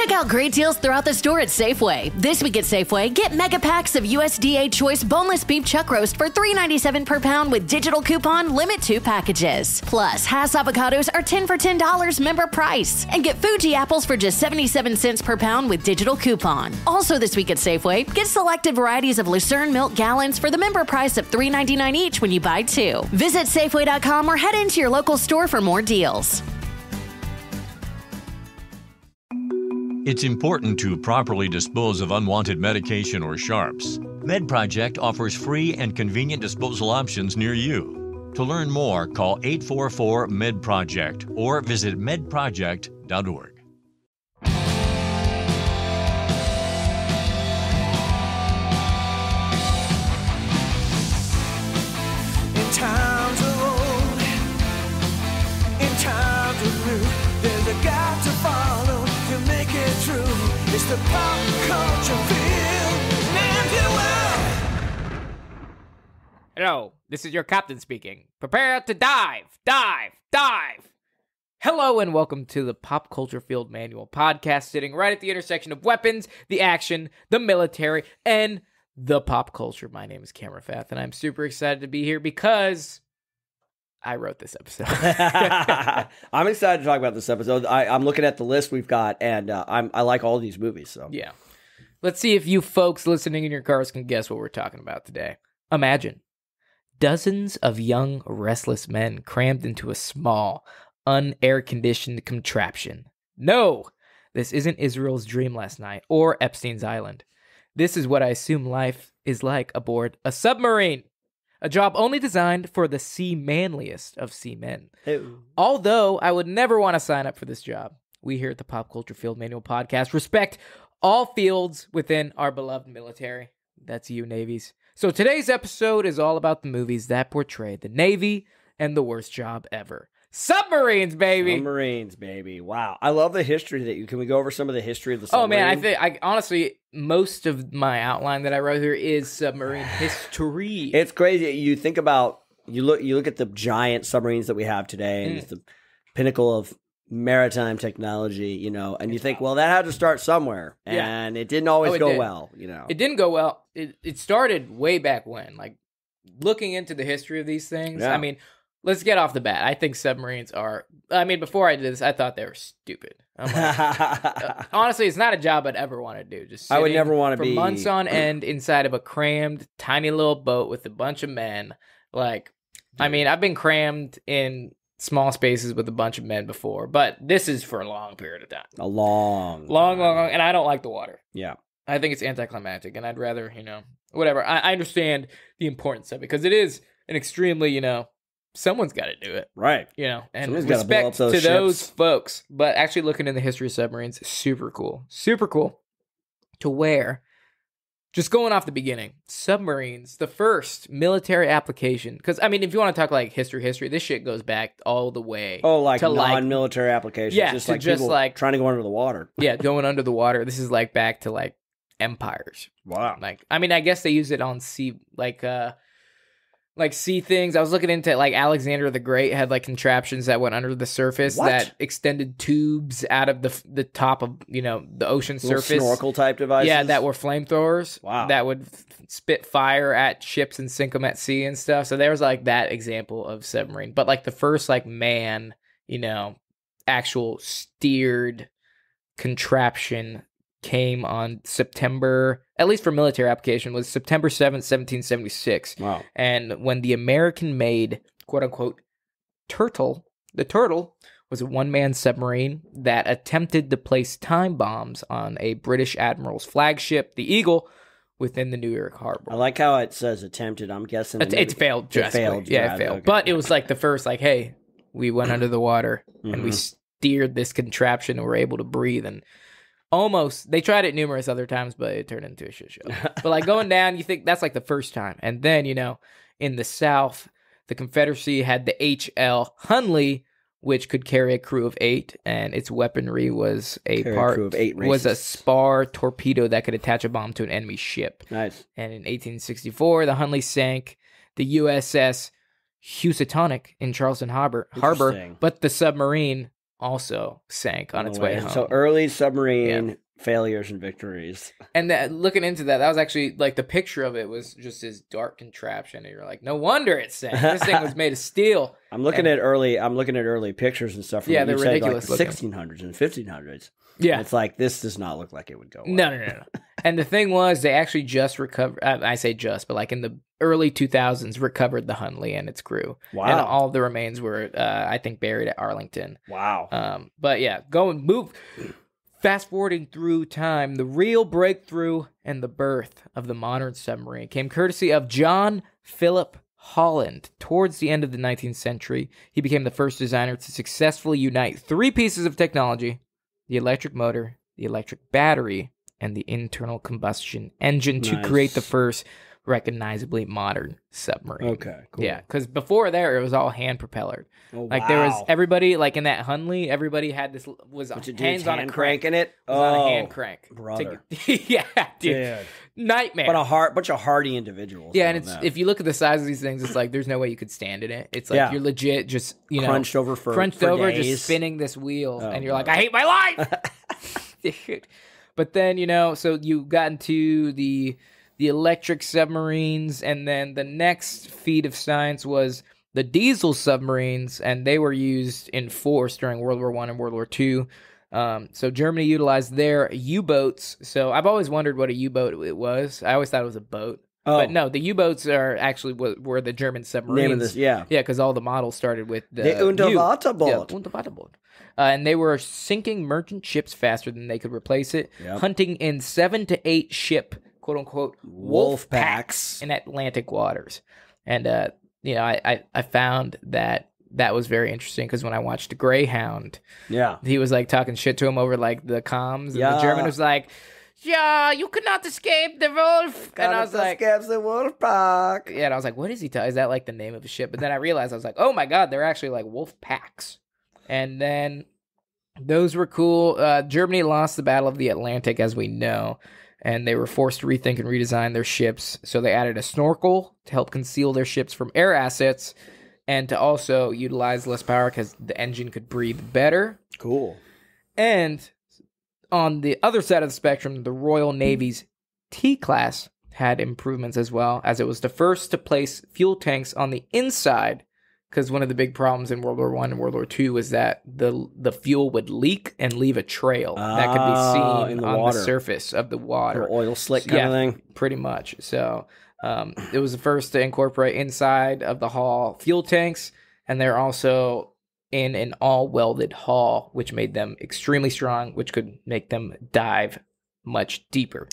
Check out great deals throughout the store at Safeway. This week at Safeway, get mega packs of USDA Choice boneless beef chuck roast for $3.97 per pound with digital coupon, limit 2 packages. Plus, Hass avocados are 10 for $10 member price. And get Fuji apples for just 77 cents per pound with digital coupon. Also this week at Safeway, get selected varieties of Lucerne milk gallons for the member price of $3.99 each when you buy 2. Visit Safeway.com or head into your local store for more deals. It's important to properly dispose of unwanted medication or sharps. MedProject offers free and convenient disposal options near you. To learn more, call 844-MED-PROJECT or visit medproject.org. In times of old, in times of new, there's a God to follow to make it true. It's the pop culture field, and you will. Hello, this is your captain speaking. Prepare to dive, dive, dive. Hello and welcome to the Pop Culture Field Manual podcast, sitting right at the intersection of weapons, the action, the military, and the pop culture. My name is Cameron Fath, and I'm super excited to be here because I wrote this episode. I'm excited to talk about this episode. I'm looking at the list we've got, and I like all these movies. So yeah, let's see if you folks listening in your cars can guess what we're talking about today. Imagine dozens of young, restless men crammed into a small, unair-conditioned contraption. No, this isn't Israel's Dream Last Night or Epstein's Island. This is what I assume life is like aboard a submarine. A job only designed for the sea-manliest of seamen. Ew. Although I would never want to sign up for this job, we here at the Pop Culture Field Manual podcast respect all fields within our beloved military. That's you, Navies. So today's episode is all about the movies that portray the Navy and the worst job ever. Submarines, baby! Submarines, baby. Wow. I love the history that you... Can we go over some of the history of the submarine? Oh, man, I honestly, most of my outline that I wrote here is submarine history. It's crazy. You think about... You look at the giant submarines that we have today, and it's the pinnacle of maritime technology, you know, and you think, well, that had to start somewhere, and it didn't always go well, you know. It didn't go well. It started way back when, like, looking into the history of these things, I mean... Let's get off the bat. I think submarines are... I mean, before I did this, I thought they were stupid. I'm like, honestly, it's not a job I'd ever want to do. Just I would never want to for be... months on end inside of a crammed, tiny little boat with a bunch of men. Like, I mean, I've been crammed in small spaces with a bunch of men before, but this is for a long period of time. A long. And I don't like the water. Yeah. I think it's anticlimactic, and I'd rather, you know, whatever. I understand the importance of it, because it is an extremely, you know... Someone's got to do it. Right. You know, and someone's respect to ships. Those folks. But actually looking in the history of submarines, super cool. Super cool. To where, just going off the beginning, submarines, the first military application. Because, I mean, if you want to talk like history, this shit goes back all the way. Oh, like to non-military applications. Yeah, just just like trying to go under the water. Yeah, going under the water. This is like back to like empires. Wow. Like, I mean, I guess they use it on sea, like sea things. I was looking into like Alexander the Great had like contraptions that went under the surface that extended tubes out of the top of, you know, the ocean surface. Snorkel type devices. Yeah, that were flamethrowers. Wow. That would spit fire at ships and sink them at sea and stuff. So there was like that example of submarine. But like the first like man, you know, actual steered contraption came on September, at least for military application, was September 7th, 1776. Wow. And when the American-made, quote-unquote, Turtle, the Turtle was a one-man submarine that attempted to place time bombs on a British admiral's flagship, the Eagle, within the New York harbor. I like how it says attempted. I'm guessing it failed drastically. Yeah, it failed. Okay. But it was like the first, like, hey, we went under the water and we steered this contraption and were able to breathe. And almost, they tried it numerous other times, but it turned into a shit show. But like going down, you think that's like the first time. And then, you know, in the South, the Confederacy had the H.L. Hunley, which could carry a crew of 8, and its weaponry was a spar torpedo that could attach a bomb to an enemy ship. Nice. And in 1864, the Hunley sank the USS Housatonic in Charleston Harbor, but the submarine also sank on its way home. So early submarine failures and victories. And looking into that was actually like the picture of it was just this dark contraption, and you're like, no wonder it sank. This thing was made of steel. I'm looking at early pictures and stuff. From they're ridiculous. Like 1600s and 1500s. Yeah, and it's like this does not look like it would go well. No. And the thing was, they actually just recovered. I say just, but like in the early 2000s, recovered the Hunley and its crew. Wow. And all of the remains were, I think, buried at Arlington. Wow. But yeah, fast forwarding through time, the real breakthrough and the birth of the modern submarine came courtesy of John Philip Holland. Towards the end of the 19th century, he became the first designer to successfully unite three pieces of technology: the electric motor, the electric battery, and the internal combustion engine to create the first recognizably modern submarine. Okay, cool. Yeah, because before there, it was all hand propellered. Oh, like there was everybody, like in that Hunley, everybody had this, was hands on a crank. Cranking it? On a hand crank. Brother. Yeah, dude. Nightmare. But bunch of hardy individuals. Yeah, and it's if you look at the size of these things, it's like there's no way you could stand in it. It's like you're legit just, crunched over days. Just spinning this wheel, and you're like, I hate my life! Dude. But then, so you got into the electric submarines, and then the next feat of science was the diesel submarines, and they were used in force during World War I and World War II. So Germany utilized their U-boats. So I've always wondered what a U-boat it was. I always thought it was a boat. Oh. But no, the U-boats are actually were the German submarines. Name of this, yeah, because all the models started with the Unterwasserboot. Yeah, Unterwasserboot. And they were sinking merchant ships faster than they could replace it, hunting in 7 to 8 ship, quote-unquote, wolf packs in Atlantic waters. And, I found that was very interesting because when I watched Greyhound, he was, like, talking shit to him over, like, the comms. And the German was like, yeah, you cannot escape the wolf. And I was like, escape the wolf pack. Yeah, and I was like, what is he talking? Is that, like, the name of the ship? But then I realized, I was like, oh, my God, they're actually, like, wolf packs. And then those were cool. Germany lost the Battle of the Atlantic, as we know, and they were forced to rethink and redesign their ships. So they added a snorkel to help conceal their ships from air assets and to also utilize less power because the engine could breathe better. Cool. And on the other side of the spectrum, the Royal Navy's T-class had improvements as well, as it was the first to place fuel tanks on the inside. Because one of the big problems in World War I and World War II was that the fuel would leak and leave a trail that could be seen on the surface of the water. Or oil slick kind of thing? Pretty much. So it was the first to incorporate inside of the hull fuel tanks, and they're also in an all-welded hull, which made them extremely strong, which could make them dive much deeper.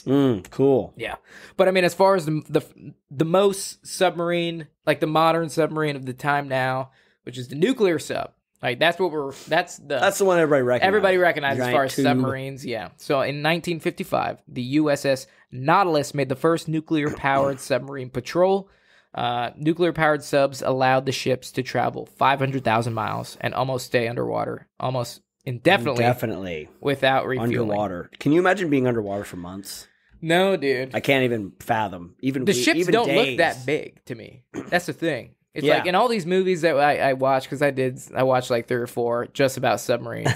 Cool. Yeah. But I mean, as far as the most submarine, like the modern submarine of the time now, which is the nuclear sub, like that's the one everybody recognizes as far as submarines. Yeah. So in 1955, the USS Nautilus made the first nuclear powered submarine patrol. Nuclear powered subs allowed the ships to travel 500,000 miles and almost stay underwater indefinitely without refueling. Underwater. Can you imagine being underwater for months? No, dude. I can't even fathom. The ships don't look that big to me. That's the thing. It's like in all these movies that I watched, because I watched like 3 or 4 just about submarines,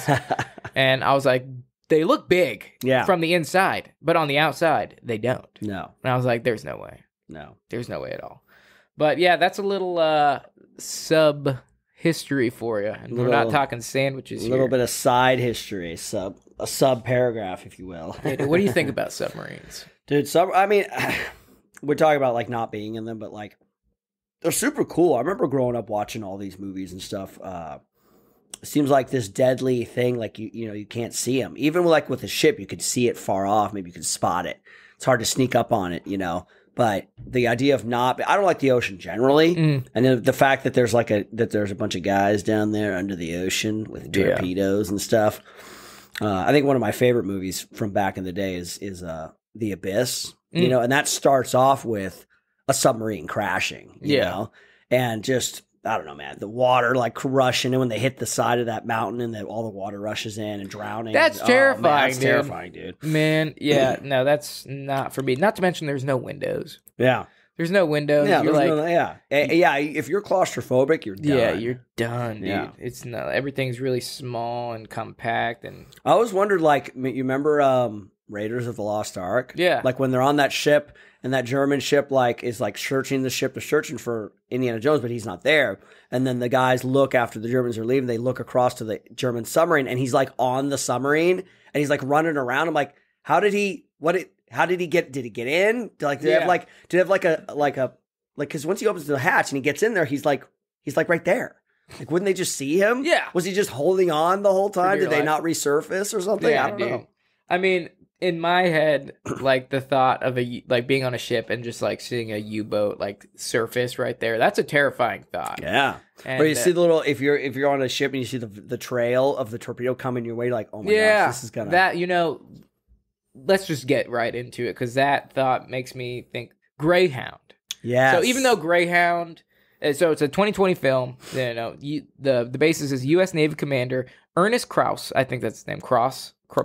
and I was like, they look big from the inside, but on the outside, they don't. No. And I was like, there's no way. No. There's no way at all. But yeah, that's a little sub history for you, and we're not talking sandwiches here. A little bit of side history, a sub paragraph, if you will. Hey, dude, what do you think about submarines, dude? I mean, we're talking about like not being in them, but like they're super cool. I remember growing up watching all these movies and stuff. It seems like this deadly thing, like you can't see them. Even with a ship, you could see it far off. Maybe you could spot it. It's hard to sneak up on it, But the idea of I don't like the ocean generally, and then the fact that there's a bunch of guys down there under the ocean with torpedoes and stuff. I think one of my favorite movies from back in the day is The Abyss, and that starts off with a submarine crashing, you know, and just I don't know, man, the water like crushing, and when they hit the side of that mountain and all the water rushes in and drowning. That's terrifying. Man, that's terrifying, dude. Man, yeah, no, that's not for me. Not to mention there's no windows. Yeah. There's no windows. Yeah, you're like, yeah. If you're claustrophobic, you're done. yeah, you're done, dude. Yeah. It's not. Everything's really small and compact, and I always wondered, like, you remember Raiders of the Lost Ark? Yeah. Like when they're on that ship and that German ship like is like searching the ship, they're searching for Indiana Jones, but he's not there. And then the guys look after the Germans are leaving, they look across to the German submarine and he's like on the submarine and he's like running around. I'm like, how did he get in? Did they have because once he opens the hatch and he gets in there, he's like right there. Like, wouldn't they just see him? Yeah. Was he just holding on the whole time? Did they life. not resurface or something? Yeah, I don't know. I mean, in my head, like the thought of being on a ship and just like seeing a U-boat like surface right there, that's a terrifying thought. Yeah. And, or you see the little if you're on a ship and you see the trail of the torpedo coming your way, you're like, oh my gosh, this is gonna let's just get right into it because that thought makes me think Greyhound. Yeah. So even though Greyhound, so it's a 2020 film, the basis is U.S. Navy Commander Ernest Krause, I think that's his name,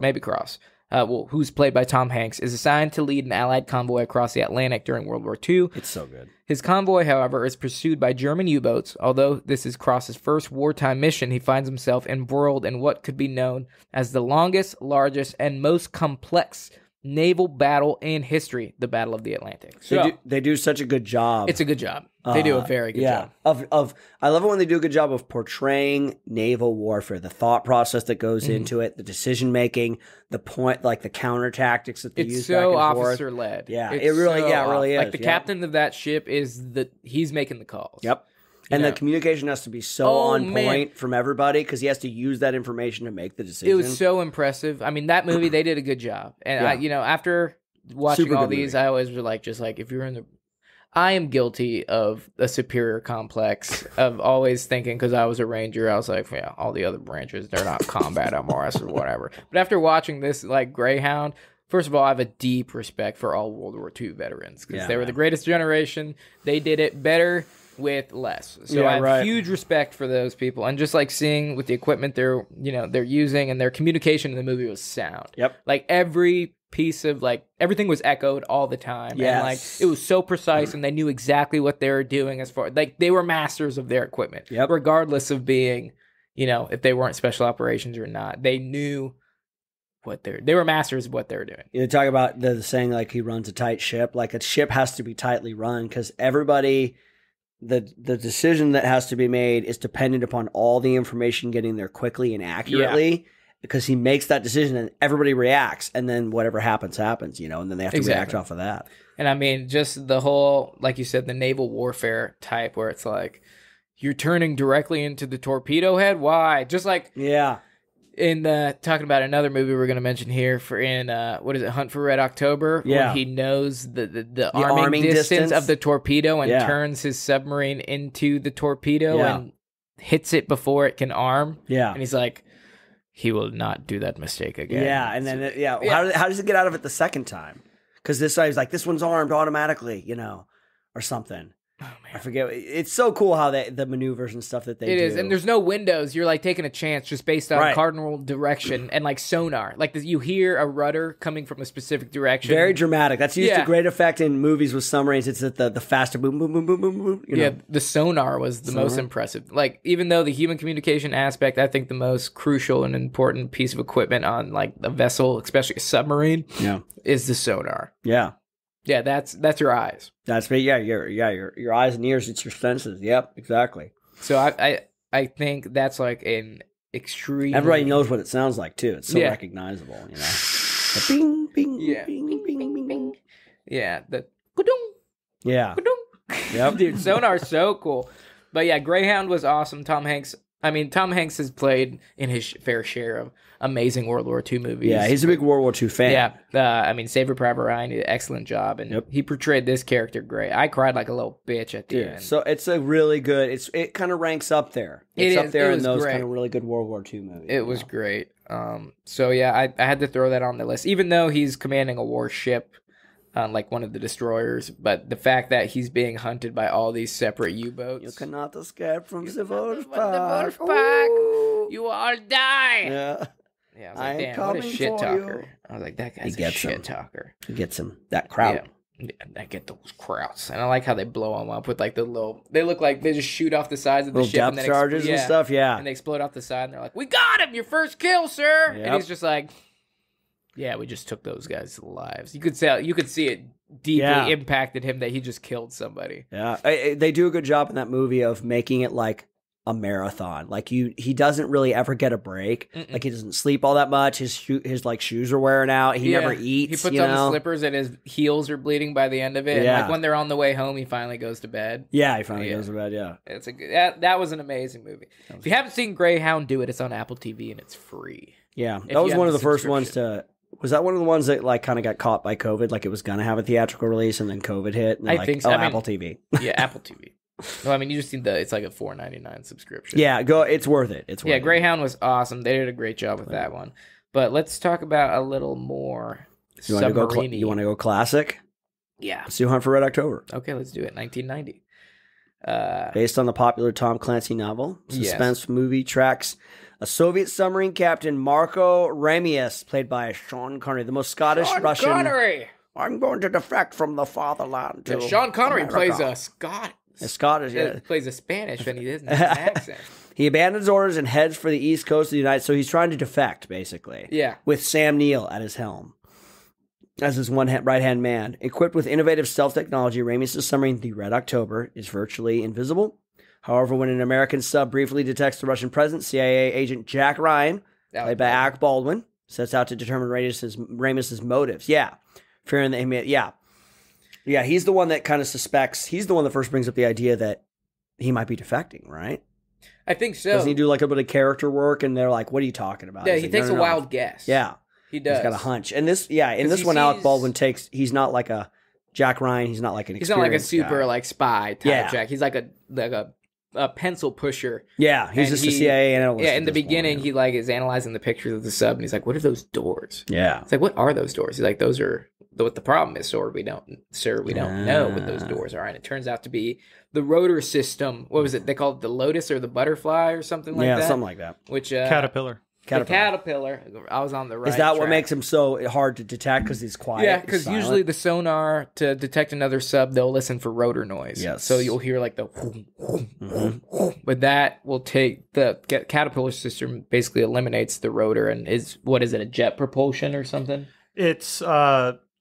maybe Cross, who's played by Tom Hanks, is assigned to lead an Allied convoy across the Atlantic during World War II. It's so good. His convoy, however, is pursued by German U-boats. Although this is Cross's first wartime mission, he finds himself embroiled in what could be known as the longest, largest, and most complex naval battle in history, the Battle of the Atlantic. So, they do such a good job. It's a good job. They do a very good job. I love it when they do a good job of portraying naval warfare, the thought process that goes into it, the decision making, the point, like the counter tactics that they use. It's so officer led. Yeah, it really is. Like the captain of that ship he's making the calls. Yep. And the communication has to be so on point from everybody because he has to use that information to make the decision. It was so impressive. I mean, that movie, they did a good job. And after watching all these, I always was like, if you're in the, I am guilty of a superior complex of always thinking, because I was a ranger, I was like, yeah, all the other branches, they're not combat MRS or whatever. But after watching this, like Greyhound, first of all, I have a deep respect for all World War II veterans because they were the greatest generation. They did it better with less. So I have huge respect for those people. And just like seeing with the equipment they're using and their communication in the movie was sound. Yep. Like every piece of everything was echoed all the time. Yes. And like it was so precise and they knew exactly what they were doing as far they were masters of their equipment. Yep. Regardless of being, if they weren't special operations or not. They knew they were masters of what they were doing. You talk about the saying like he runs a tight ship. Like a ship has to be tightly run because everybody the decision that has to be made is dependent upon all the information getting there quickly and accurately because he makes that decision and everybody reacts and then whatever happens, and then they have to react off of that. And I mean, just the whole, like you said, the naval warfare type where it's like, you're turning directly into the torpedo head? Why? Just like... Yeah. In talking about another movie we're going to mention here Hunt for Red October, where he knows the arming distance of the torpedo and turns his submarine into the torpedo and hits it before it can arm. Yeah. And he's like, he will not do that mistake again. Yeah. And then, how does it get out of it the second time? Because this guy's like, this one's armed automatically, or something. Oh, man. I forget. It's so cool how the maneuvers and stuff that they do. It is, and there's no windows. You're like taking a chance just based on cardinal direction and like sonar. Like you hear a rudder coming from a specific direction. Very dramatic. That's used to great effect in movies with submarines. It's the faster boom, boom, boom, boom, boom, boom. Yeah, the sonar was the most impressive. Like even though the human communication aspect, I think the most crucial and important piece of equipment on like a vessel, especially a submarine, is the sonar. Yeah. Yeah, that's your eyes. That's me. Yeah, your eyes and ears. It's your senses. Yep, exactly. So I think that's like an extreme. Everybody knows what it sounds like too. It's so recognizable. The bing, bing, bing, bing, bing, bing, bing. Yeah, the ba-dum. Yeah. Ba-dum. Yep. Dude, sonar's so cool. But yeah, Greyhound was awesome. Tom Hanks has played in his fair share of amazing World War II movies. Yeah, he's a big World War II fan. Yeah, Saving Private Ryan did an excellent job, and he portrayed this character great. I cried like a little bitch at the end. So it's a really good. It kind of ranks up there. It's up there in those kind of really good World War II movies. It was great. So yeah, I had to throw that on the list, even though he's commanding a warship. Like one of the destroyers, but the fact that he's being hunted by all these separate U-boats. You cannot escape from the Wolf Pack. You all die. Yeah. Yeah, I was like, damn, what a shit talker. I was like, that guy's a shit talker. He gets him. That crowd. I get those krauts, and I like how they blow them up with like the little. They look like they just shoot off the sides of the little ship, depth charges and stuff. Yeah, and they explode off the side, and they're like, "We got him! Your first kill, sir!" Yep. And he's just like, "Yeah, we just took those guys' lives." You could see it deeply impacted him that he just killed somebody. Yeah, they do a good job in that movie of making it like a marathon. Like he doesn't really ever get a break. Like he doesn't sleep all that much. His like shoes are wearing out. He never eats. He puts on the slippers and his heels are bleeding by the end of it. Yeah. And like when they're on the way home, he finally goes to bed. Yeah, he finally goes to bed. Yeah, it's a good. That was an amazing movie. If you haven't seen Greyhound, do it. It's on Apple TV and it's free. Yeah, that was one of the first ones to. Was that one of the ones that like kind of got caught by COVID? Like it was gonna have a theatrical release and then COVID hit. And I think so. Apple TV. Yeah, Apple TV. No, I mean you just need it's like a $4.99 subscription. Yeah, go. It's worth it. It's worth it. Greyhound was awesome. They did a great job with that one. But let's talk about a little more. You want to go classic? Yeah. Let's do Hunt for Red October. Okay, let's do it. 1990. Based on the popular Tom Clancy novel, suspense movie tracks a Soviet submarine captain, Marco Ramius, played by Sean Connery, the most Scottish Russian. Connery. I'm going to defect from the fatherland. To Sean Connery America. plays a Scottish. Yeah. Plays a Spanish when he doesn't have an accent. He abandons orders and heads for the east coast of the United States. So he's trying to defect, basically. Yeah. With Sam Neill at his helm as his right-hand man. Equipped with innovative stealth technology, Ramius' submarine, the Red October, is virtually invisible. However, when an American sub briefly detects the Russian presence, CIA agent Jack Ryan, played by Alec Baldwin, sets out to determine Ramius' motives. Yeah. Fearing that he may... Yeah. Yeah, he's the one that kind of suspects. He's the one that first brings up the idea that he might be defecting, right? I think so. Doesn't he do like a bit of character work? And they're like, what are you talking about? Yeah, He's he like, takes no, a wild guess. Yeah. He does. He's got a hunch. And this one, Alec Baldwin he's not like a Jack Ryan. He's not like an He's not like a super guy. Like spy type Jack. He's like a pencil pusher. Yeah, he's just a CIA analyst. Yeah, in the beginning, he like is analyzing the pictures of the sub, and he's like, "What are those doors?" Yeah, it's like, "What are those doors?" He's like, "Those are." What the problem is, we don't know what those doors are, and it turns out to be the rotor system. What was it? They called it the Lotus or the Butterfly or something like that. Yeah, something like that. Which Caterpillar. The Caterpillar. I was on the right. Is that track. what makes him so hard to detect? Because he's quiet. Yeah, because usually the sonar to detect another sub, they'll listen for rotor noise. Yes. So you'll hear like the. But that will take the Caterpillar system basically eliminates the rotor and is a jet propulsion or something? It's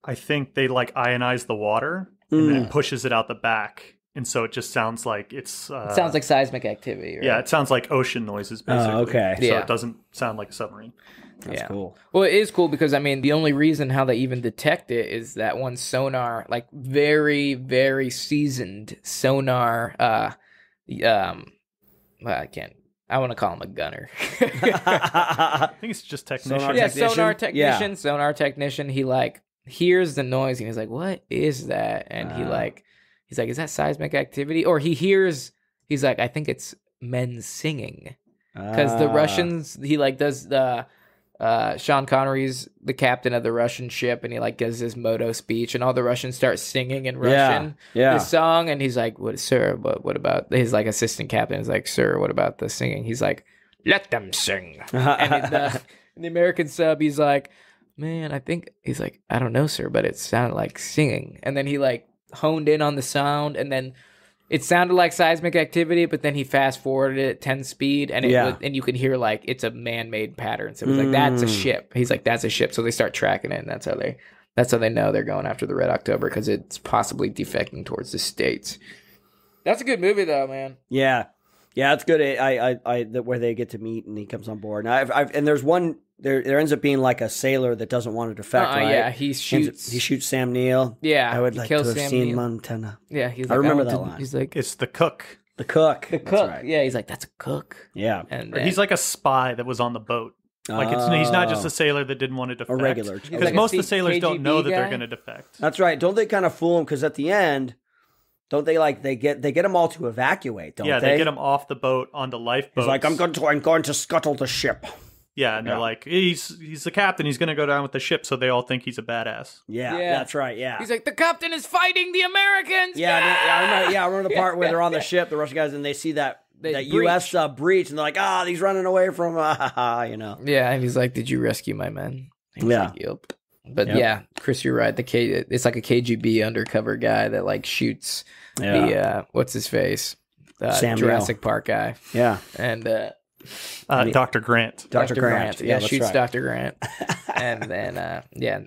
I think they like ionize the water and then it pushes it out the back. And so it just sounds like it sounds like seismic activity. Right? Yeah, it sounds like ocean noises, basically. Oh, okay. So it doesn't sound like a submarine. That's cool. Well, it is cool because, I mean, the only reason how they even detect it is that one sonar, like very, very seasoned sonar, I want to call him a gunner. I think it's just technician. Sonar technician. He like hears the noise and he's like, "What is that?" And he's like, "Is that seismic activity?" Or he's like, "I think it's men singing." Because the Russians, he like does the Sean Connery's the captain of the Russian ship, and he like does his moto speech, and all the Russians start singing in Russian this song, and he's like, "What, sir? What about?" His like assistant captain is like, "Sir, what about the singing?" He's like, "Let them sing." And in the American sub, he's like, "Man, I think," he's like, "I don't know, sir, but it sounded like singing." And then he like honed in on the sound, and then it sounded like seismic activity, but then he fast forwarded it at 10 speed, and and you can hear like it's a man-made pattern. So it was like, "That's a ship." He's like, "That's a ship." So they start tracking it, and that's how they know they're going after the Red October, because it's possibly defecting towards the States. That's a good movie, though, man. Yeah, it's good. Where they get to meet and he comes on board. Now, and there's one. There ends up being like a sailor that doesn't want to defect, right? Yeah, he shoots Sam Neill. Yeah, I would like to have seen Montana. Yeah, he's like, I remember that line. He's like, it's the cook. The cook. Right. Yeah, he's like, "That's a cook." Yeah, and he's like a spy that was on the boat. Like he's not just a sailler that didn't want to defect. A regular. Because like most of the sailors don't know that guy? they're going to defect. That's right. Don't they kind of fool them? Because at the end, don't they like they get them all to evacuate? Don't they? Yeah, they get them off the boat onto lifeboats. He's like, I'm going to scuttle the ship. Yeah, and they're like, he's the captain. He's going to go down with the ship, so they all think he's a badass. Yeah, that's right. Yeah, he's like, "The captain is fighting the Americans." I remember the part where they're on the ship, the Russian guys, and they see that U.S. breach, and they're like, he's running away from, you know. Yeah, and he's like, "Did you rescue my men?" He's like, "Yep." But yeah, Chris, you're right. It's like a KGB undercover guy that like shoots the what's his face, Jurassic Park guy. Yeah, and Dr. Grant. Dr. Grant. Yeah, shoots Dr. Grant, and then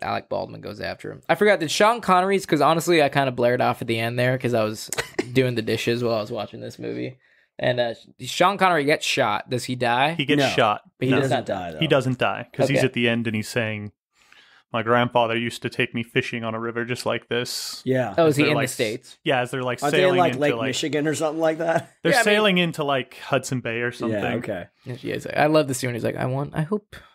Alec Baldwin goes after him. I forgot that Sean Connery's because honestly, I kind of blared off at the end there because I was doing the dishes while I was watching this movie. And Sean Connery gets shot. Does he die? He gets shot. But he does not die, though. He doesn't die because he's at the end and he's saying, my grandfather used to take me fishing on a river just like this. Yeah. Oh, is he in the States? Yeah, as they're like Aren't sailing they in into Lake Michigan or something like that? They're sailing into like Hudson Bay or something. Yeah, okay. Yeah, I love the scene. He's like,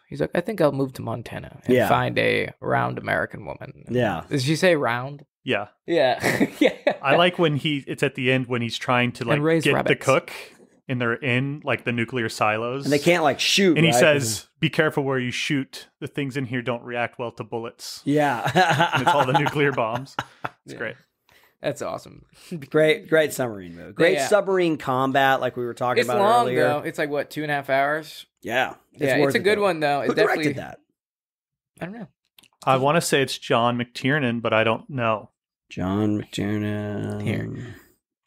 he's like, I think I'll move to Montana and find a round American woman. Yeah. Did she say round? Yeah. Yeah. Yeah. I like when it's at the end when he's trying to like get the cook. And they're in like the nuclear silos, and they can't like shoot. And he says, "Be careful where you shoot. The things in here don't react well to bullets." Yeah, and it's all the nuclear bombs. It's great. That's awesome. Great submarine movie. Great submarine combat, like we were talking about long, earlier. Though. It's like what 2.5 hours. Yeah, it's a good one though. Who directed that? I don't know. I want to say it's John McTiernan, but I don't know. John McTiernan. Here.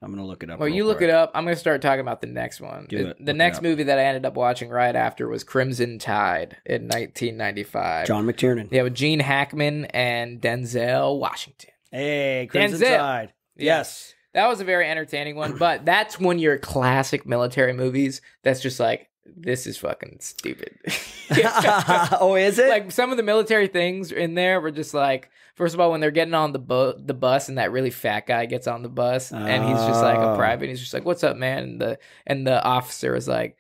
I'm going to look it up. Well, you look it up. I'm going to start talking about the next one. The next movie that I ended up watching right after was Crimson Tide in 1995. John McTiernan. Yeah, with Gene Hackman and Denzel Washington. Hey, Crimson Tide. Yes. That was a very entertaining one, but that's one of your classic military movies that's just like, this is fucking stupid. Oh, is it? Like some of the military things in there were just like, first of all, when they're getting on the bus and that really fat guy gets on the bus and he's just like a private, and he's just like, "What's up, man?" And the officer is like,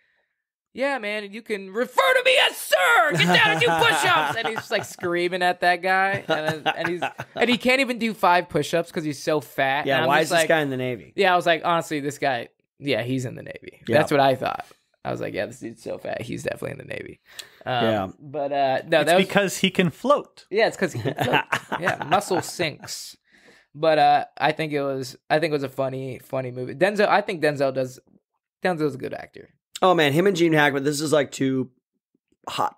"Yeah, man, you can refer to me as sir. Get down and do push-ups." And he's just like screaming at that guy, and he can't even do 5 push-ups because he's so fat. Yeah, why is this guy in the Navy? Yeah, I was like, honestly, this guy, he's in the Navy. Yep. That's what I thought. I was like, yeah, this dude's so fat. He's definitely in the Navy. But no, it's because he can float. Yeah, it's because he can float. Yeah, muscle sinks. But I think it was a funny movie. Denzel, I think Denzel's a good actor. Oh man, him and Gene Hackman. This is like 2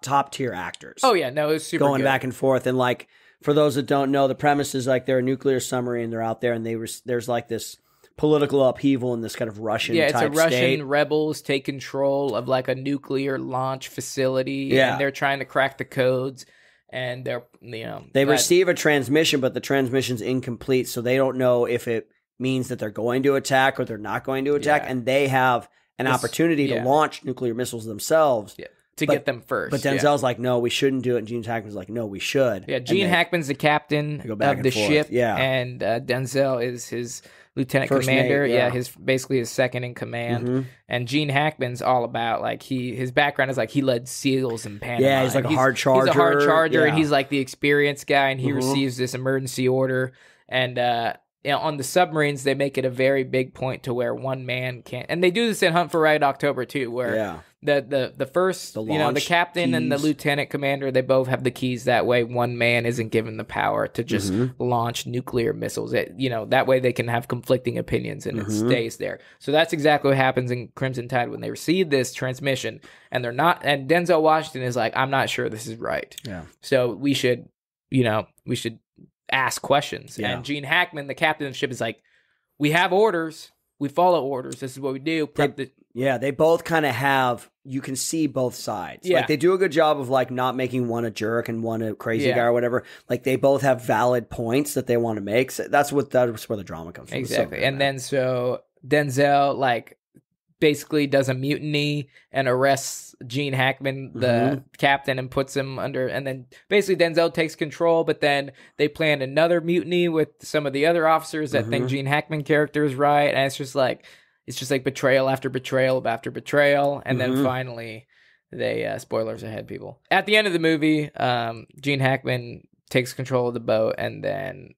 top tier actors. Oh yeah, no, it was super going good. Back and forth. And like for those that don't know, the premise is like they're a nuclear submarine. They're out there, and there's like this political upheaval in this kind of Russian type it's a Russian state. Rebels take control of like a nuclear launch facility, and they're trying to crack the codes, and they're they receive a transmission, but the transmission's incomplete, so they don't know if it means that they're going to attack or they're not going to attack, and they have an opportunity to launch nuclear missiles themselves. Yeah. To get them first. But Denzel's like, no, we shouldn't do it. And Gene Hackman's like, no, we should. Yeah, Gene Hackman's the captain of the ship. Yeah. And Denzel is his lieutenant commander. His basically his second in command. Mm-hmm. And Gene Hackman's all about like his background is like he led SEALs in Panama. Yeah, he's like a hard charger. He's a hard charger, and he's like the experienced guy, and he receives this emergency order. And on the submarines, they make it a very big point to where one man can't. And they do this in Hunt for Red October too, where the first, the captain and the lieutenant commander, they both have the keys. That way, one man isn't given the power to just launch nuclear missiles. That way they can have conflicting opinions, and it stays there. So that's exactly what happens in Crimson Tide when they receive this transmission, and they're not. And Denzel Washington is like, I'm not sure this is right. Yeah. So we should ask questions. Yeah. And Gene Hackman, the captain of the ship, is like, we have orders. We follow orders. This is what we do. They both kind of have, you can see both sides. Yeah. Like they do a good job of like not making one a jerk and one a crazy guy or whatever. Like they both have valid points that they want to make. So that's where the drama comes from. Exactly. And then so Denzel like basically does a mutiny and arrests Gene Hackman, the captain, and puts him under. And then basically Denzel takes control, but then they plan another mutiny with some of the other officers that think Gene Hackman character is right. And it's just like betrayal after betrayal after betrayal. And then finally they, spoilers ahead, people. At the end of the movie, Gene Hackman takes control of the boat, and then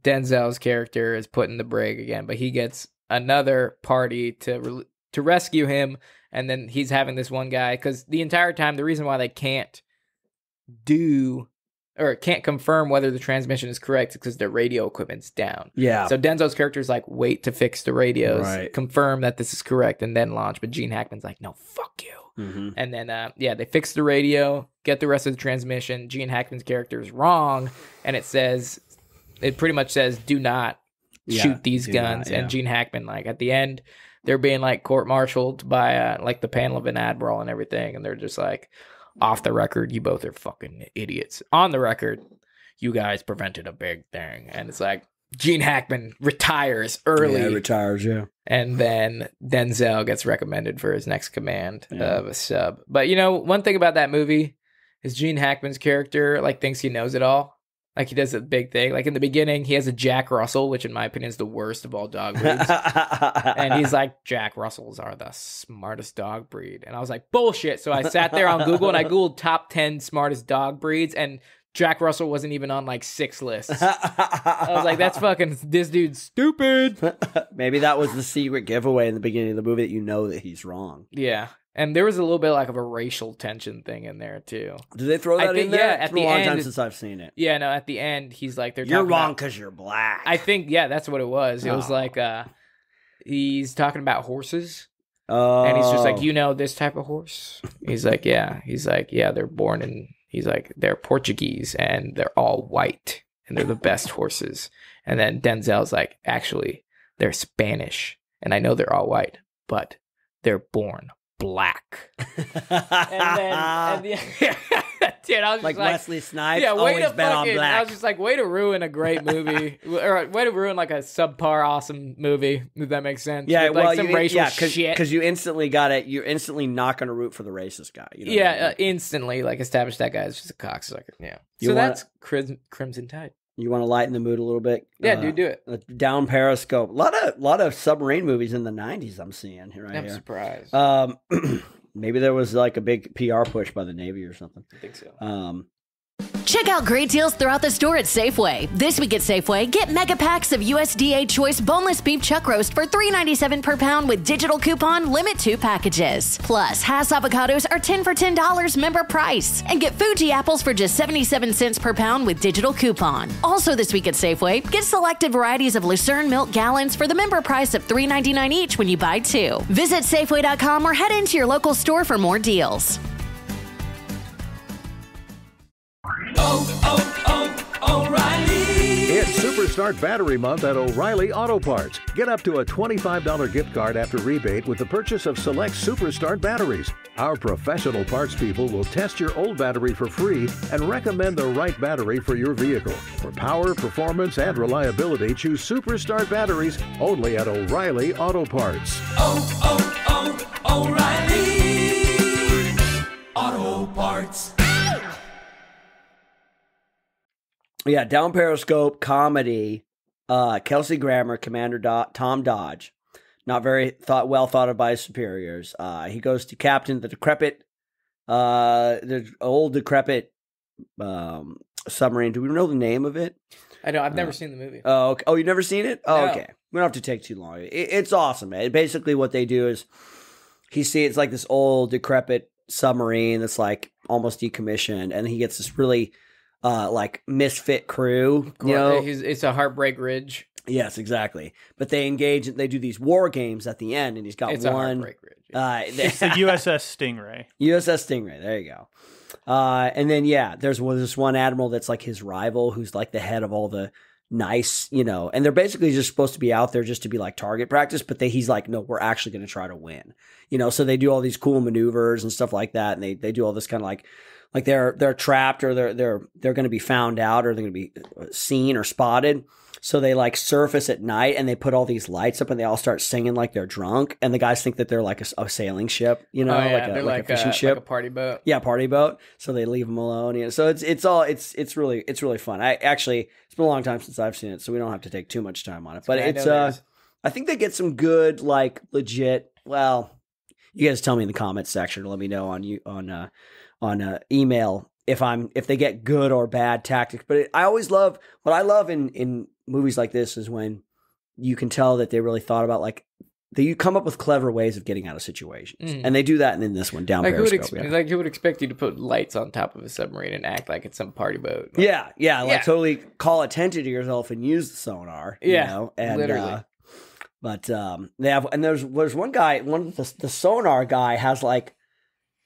Denzel's character is put in the brig again, but he gets another party to rescue him, and then he's having this one guy, because the entire time the reason why they can't confirm whether the transmission is correct is because their radio equipment's down. Yeah. So Denzel's character is like, wait to fix the radios, confirm that this is correct, and then launch. But Gene Hackman's like, no, fuck you. And then, they fix the radio, get the rest of the transmission. Gene Hackman's character is wrong, and it pretty much says, do not shoot these guns. And Gene Hackman, like, at the end, they're being, like, court-martialed by, like, the panel of an admiral and everything, and they're just like, off the record, you both are fucking idiots. On the record, you guys prevented a big thing. And it's like, Gene Hackman retires early. Yeah, retires, yeah. And then Denzel gets recommended for his next command of a sub. But, you know, one thing about that movie is Gene Hackman's character, like, thinks he knows it all. Like, he does a big thing. Like, in the beginning, he has a Jack Russell, which, in my opinion, is the worst of all dog breeds. And he's like, Jack Russells are the smartest dog breed. And I was like, bullshit. So I sat there on Google, and I Googled top 10 smartest dog breeds, and Jack Russell wasn't even on, like, 6 lists. I was like, that's fucking, this dude's stupid. Maybe that was the secret giveaway in the beginning of the movie, that you know that he's wrong. Yeah. And there was a little bit like of a racial tension thing in there too. Did they throw that in there? Yeah, at it's been a long time since I've seen it. Yeah, no, at the end he's like, you're wrong because you're black. I think, yeah, that's what it was. It was like he's talking about horses. And he's just like, you know this type of horse? He's like, yeah. He's like, yeah, they're born in, he's like, they're Portuguese and they're all white and they're the best horses. And then Denzel's like, actually, they're Spanish and I know they're all white, but they're born black. and then dude, I was like just like Wesley Snipes, yeah, always been on black. I was just like, way to ruin a great movie, or way to ruin like a subpar awesome movie. If that makes sense. Yeah, with, like, well, some racial shit. Because you instantly got it. You're instantly not going to root for the racist guy. You know yeah, what I mean? Instantly, like, establish that guy is just a cocksucker. Yeah. You So wanna- that's Crimson Tide. You want to lighten the mood a little bit? Yeah, dude, do it. Down Periscope. A lot of submarine movies in the 90s I'm seeing here. I'm surprised. Maybe there was like a big PR push by the Navy or something. I think so. Check out great deals throughout the store at Safeway. This week at Safeway, get mega packs of USDA Choice boneless beef chuck roast for $3.97 per pound with digital coupon, limit 2 packages. Plus, Hass avocados are 10 for $10 member price. And get Fuji apples for just 77 cents per pound with digital coupon. Also this week at Safeway, get selected varieties of Lucerne milk gallons for the member price of $3.99 each when you buy 2. Visit Safeway.com or head into your local store for more deals. O'Reilly. It's Superstart Battery Month at O'Reilly Auto Parts. Get up to a $25 gift card after rebate with the purchase of select Superstart batteries. Our professional parts people will test your old battery for free and recommend the right battery for your vehicle. For power, performance, and reliability, choose Superstart batteries only at O'Reilly Auto Parts. O'Reilly Auto Parts. Yeah, Down Periscope comedy. Kelsey Grammer, Commander Tom Dodge, not very well thought of by his superiors. He goes to captain the old decrepit submarine. Do we know the name of it? I know. I've never seen the movie. Oh, okay. Oh, you've never seen it? Oh, No. okay. We don't have to take too long. It's awesome, man. Basically, what they do is it's like this old decrepit submarine that's like almost decommissioned, and he gets this really like misfit crew. You know, It's a Heartbreak Ridge. yes, exactly. But they engage. They do these war games at the end, and he's got It's a one. Heartbreak Ridge. Yeah. It's the USS Stingray. USS Stingray. There you go. And then there's this one admiral that's like his rival, who's like the head of all the nice, and they're basically just supposed to be out there just to be like target practice. But he's like, no, we're actually going to try to win. So they do all these cool maneuvers and stuff like that, and they do all this kind of like they're trapped, or they're going to be found out, or they're going to be seen or spotted. So they like surface at night, and they put all these lights up, and they all start singing like they're drunk, and the guys think that they're like a sailing ship, like a fishing ship, like a party boat. Yeah, party boat. So they leave them alone. So it's really fun. It's been a long time since I've seen it, so we don't have to take too much time on it. But I think they get some good, like, legit. Well, you guys tell me in the comments section. Let me know on email if they get good or bad tactics. But I always love what I love in movies like this is when you can tell that they really thought about, like, you come up with clever ways of getting out of situations, and they do that in this one. Down Periscope. Who would expect you to put lights on top of a submarine and act like it's some party boat? Like, like totally call attention to yourself and use the sonar. And, literally. But they have, and there's one guy, the sonar guy has like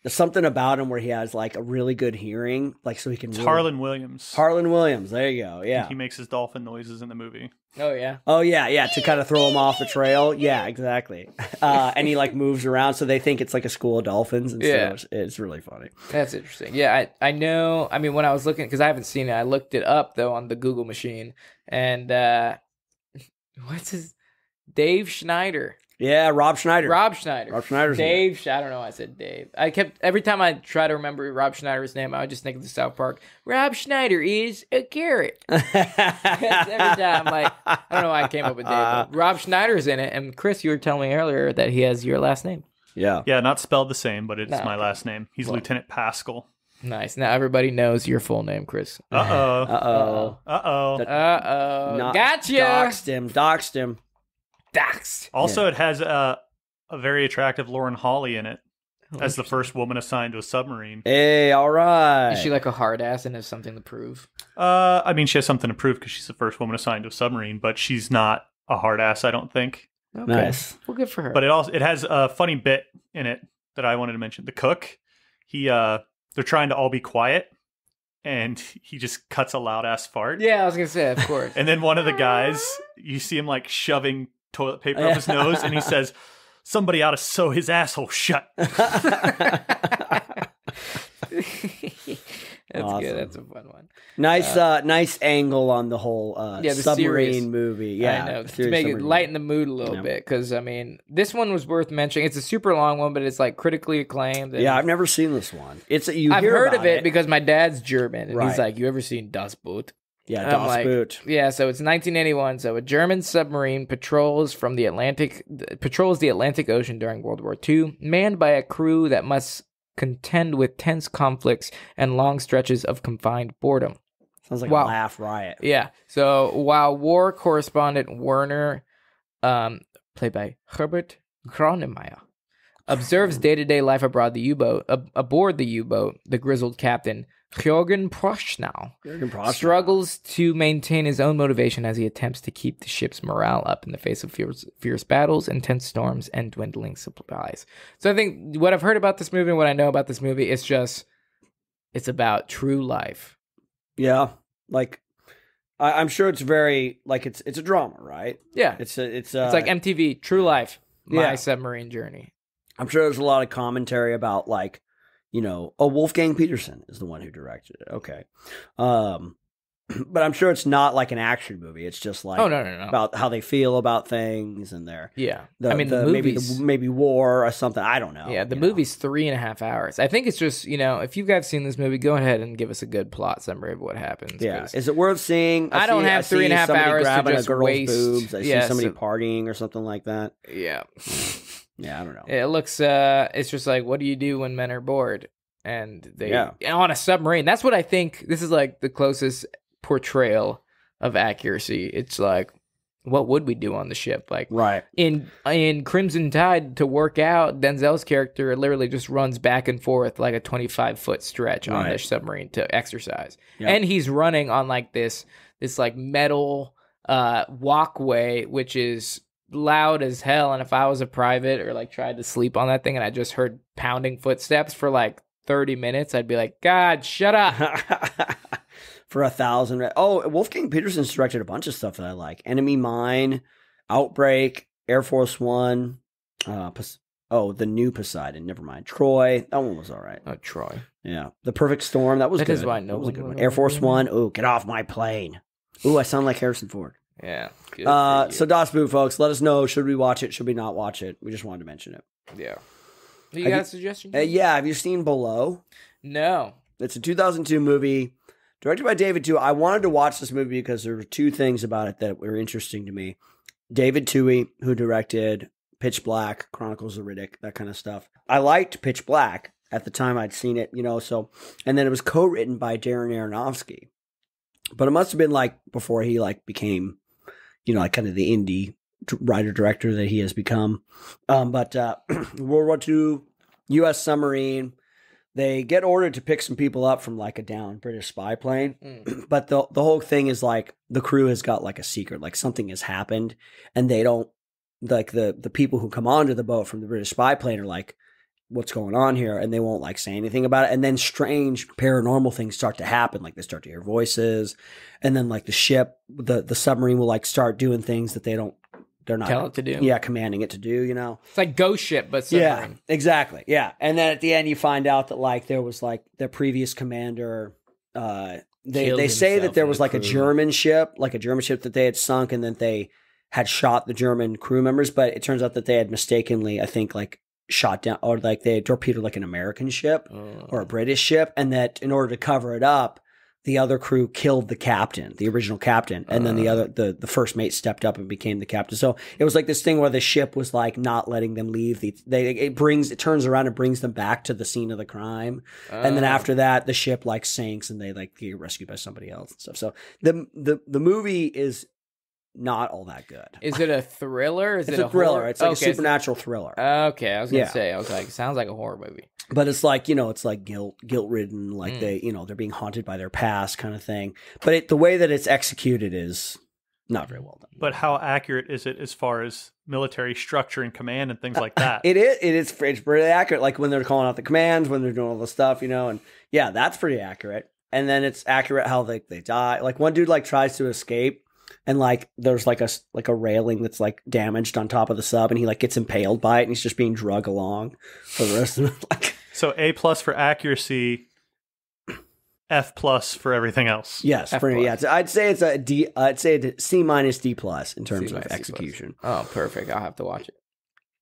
There's something about him where he has like a really good hearing, like so he can. It's really... Harlan Williams. Harlan Williams. There you go. Yeah. He makes his dolphin noises in the movie. Oh yeah. Oh yeah. To kind of throw him off the trail. Yeah, exactly. And he like moves around, so they think it's like a school of dolphins. And Yeah. so it's really funny. That's interesting. Yeah, I know. I mean, when I was looking, because I haven't seen it, I looked it up though on the Google machine, and what's his Dave Schneider. Yeah, Rob Schneider. Rob Schneider's Dave. I don't know why I said Dave. I kept every time I try to remember Rob Schneider's name, I would just think of the South Park. Rob Schneider is a carrot. Every time, like, I don't know why I came up with Dave. But Rob Schneider's in it, and Chris, you were telling me earlier that he has your last name. Yeah. Yeah, not spelled the same, but it's No. my last name. He's Lieutenant Pascal. Nice. Now everybody knows your full name, Chris. Uh-oh. Not Gotcha. Doxed him. Doxed. Also, it has a very attractive Lauren Holly in it as the first woman assigned to a submarine. Hey, all right. Is she like a hard ass and has something to prove? I mean, she has something to prove because she's the first woman assigned to a submarine, but she's not a hard ass, I don't think. Okay. Nice. Well, good for her. But it has a funny bit in it that I wanted to mention. The cook, they're trying to all be quiet, and he just cuts a loud ass fart. yeah, I was gonna say, of course. And then one of the guys, you see him like shoving toilet paper up his nose, and he says, "Somebody ought to sew his asshole shut." That's Awesome. good. That's a fun one. Nice angle on the whole the submarine series. movie. Yeah, I know. To serious make it submarine lighten the mood a little Yeah. bit, because I mean, this one was worth mentioning. It's a super long one, but it's like critically acclaimed. and Yeah, I've never seen this one. I've hear heard about of it because my dad's German, and he's Right. like, "You ever seen Das Boot?" Yeah, I'm Das like, Boot. Yeah, so it's 1981. So a German submarine patrols the Atlantic Ocean during World War II, manned by a crew that must contend with tense conflicts and long stretches of confined boredom. Sounds like Wow. a laugh riot. Yeah. So while war correspondent Werner, played by Herbert Grönemeyer, observes day-to-day life aboard the U-boat, the grizzled captain Jürgen Prochnow struggles to maintain his own motivation as he attempts to keep the ship's morale up in the face of fierce battles, intense storms, and dwindling supplies. So I think what I've heard about this movie and what I know about this movie is it's about true life. Yeah, like I'm sure it's very like it's a drama, right? Yeah. It's like MTV, True Life, My Yeah. Submarine Journey. I'm sure there's a lot of commentary about like, Wolfgang Peterson is the one who directed it. Okay. But I'm sure it's not like an action movie. It's just like No. about how they feel about things and their Yeah. the movie's... maybe war or something. I don't know. Yeah, the movie's 3.5 hours. I think it's just, if you guys seen this movie, go ahead and give us a good plot summary of what happens. Yeah, 'cause is it worth seeing? I don't have 3.5 somebody hours to grabbing just a girl's waste. boobs. I Yeah, see somebody so- partying or something like that. Yeah. Yeah, I don't know. It looks, it's just like, what do you do when men are bored? And they, on a submarine. That's what I think. This is like the closest portrayal of accuracy. It's like, what would we do on the ship? Like, Right. in Crimson Tide, to work out, Denzel's character literally just runs back and forth like a 25-foot stretch on Right. this submarine to exercise. Yep. And he's running on like this like metal walkway, which is loud as hell. And if I was a private or like tried to sleep on that thing and I just heard pounding footsteps for like 30 minutes, I'd be like, God, shut up. For 1,000. Oh, Wolfgang Petersen's directed a bunch of stuff that I like. Enemy Mine, Outbreak, Air Force One, the new Poseidon. Never mind. Troy. That one was all right. Oh, Troy. Yeah. The Perfect Storm. That was That good. is why no That was a one good would one. Air Force ever be One. Ooh, get off my plane. Ooh, I sound like Harrison Ford. Yeah. Good for you. So Das Boot, folks, let us know. Should we watch it? Should we not watch it? We just wanted to mention it. Yeah. You got a suggestion? Yeah. Have you seen Below? No. It's a 2002 movie directed by David Twohy. I wanted to watch this movie because there were two things about it that were interesting to me. David Twohy, who directed Pitch Black, Chronicles of Riddick, that kind of stuff. I liked Pitch Black at the time I'd seen it, and then it was co-written by Darren Aronofsky. But it must have been like before he like became, like kind of the indie writer-director that he has become. But World War II, U.S. submarine, they get ordered to pick some people up from like a downed British spy plane. But the whole thing is like the crew has got like a secret, like something has happened, and they don't, like the people who come onto the boat from the British spy plane are like, what's going on here, and they won't like say anything about it. And then strange paranormal things start to happen, like they start to hear voices, and then like the ship, the submarine will like start doing things that they're not Tell it to do. Yeah, commanding it to do. You know, It's like Ghost Ship, but submarine. yeah, exactly. Yeah, and then at the end you find out that like there was like the previous commander. They say that there was like a German ship that they had sunk, and then they had shot the German crew members, but it turns out that they had mistakenly, I think, like shot down, or like they had torpedoed like an American ship or a British ship, and that in order to cover it up, the other crew killed the captain, the original captain, and then the first mate stepped up and became the captain. So it was like this thing where the ship was like not letting them leave. It turns around and brings them back to the scene of the crime, and then after that, the ship like sinks and they like get rescued by somebody else and stuff. So the movie is not all that good. Is it a thriller? It's a thriller. Horror? It's like a supernatural thriller. Okay, I was gonna say. I was like, sounds like a horror movie. But it's like, it's like guilt-ridden, like they're being haunted by their past kind of thing. But the way that it's executed is not very well done. But how accurate is it as far as military structure and command and things like that? It's pretty accurate. Like when they're calling out the commands, when they're doing all the stuff, and yeah, that's pretty accurate. And then it's accurate how they die. Like one dude like tries to escape, and like there's like a railing that's like damaged on top of the sub, and he like gets impaled by it, and he's just being drug along for the rest of it. Like, so A+ for accuracy, F+ for everything else. yes, I'd say it's a D. I'd say a C- D+ in terms of execution. Oh, perfect. I'll have to watch it.